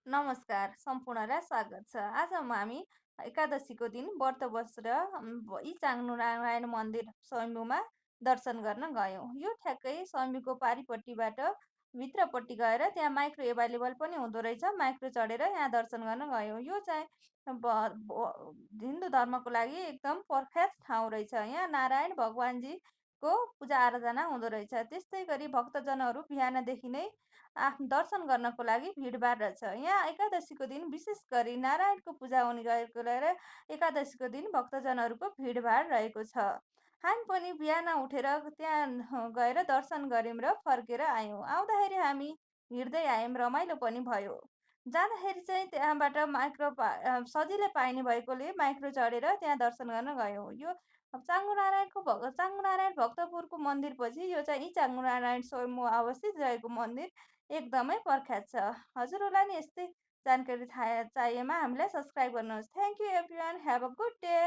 नमस्कार, सम्पूर्णलाई स्वागत छ। आज हामी एकादशीको दिन व्रत बसेर यी चाङ्गुनारायण मन्दिर स्वयम्भूमा दर्शन गर्न गयौँ। यो ठ्याक्कै स्वयम्भूको पारिपट्टिबाट भित्रपट्टि गएर त्यहाँ माइक्रो एभाइलेबल पनि हुँदो रहेछ। माइक्रो चढेर यहाँ दर्शन गर्न गयौँ। यो चाहिँ हिन्दू धर्मको लागि एकदम पर्फेक्ट ठाउँ रहेछ। यहाँ नारायण भगवानजीको पूजा आराधना हुँदो रहेछ। त्यस्तै गरी भक्तजनहरू बिहानदेखि नै दर्शन गर्नको लागि भिडभाड रहेछ। यहाँ एकादशीको दिन विशेष गरी नारायणको पूजा हुने गरेकोले एकादशीको दिन भक्तजनहरूको भिडभाड रहेको छ। हामी पनि बिहान उठेर त्यहाँ गएर दर्शन गऱ्यौँ र फर्केर आयौँ। आउँदाखेरि हामी हिँड्दै आयौँ, रमाइलो पनि भयो। जाँदाखेरि चाहिँ त्यहाँबाट सजिलै पाइने भएकोले माइक्रो चढेर त्यहाँ दर्शन गर्न गयौँ। यो चाङ्गुनारायण भक्तपुरको मन्दिरपछि यो चाहिँ चाङ्गुनारायण स्वयम्भू अवस्थित रहेको मन्दिर एकदमै प्रख्यात छ। हजुरहरूलाई नि यस्तै जानकारी चाहिएमा हामीलाई सब्सक्राइब गर्नुहोस्। Thank you everyone, have a good day.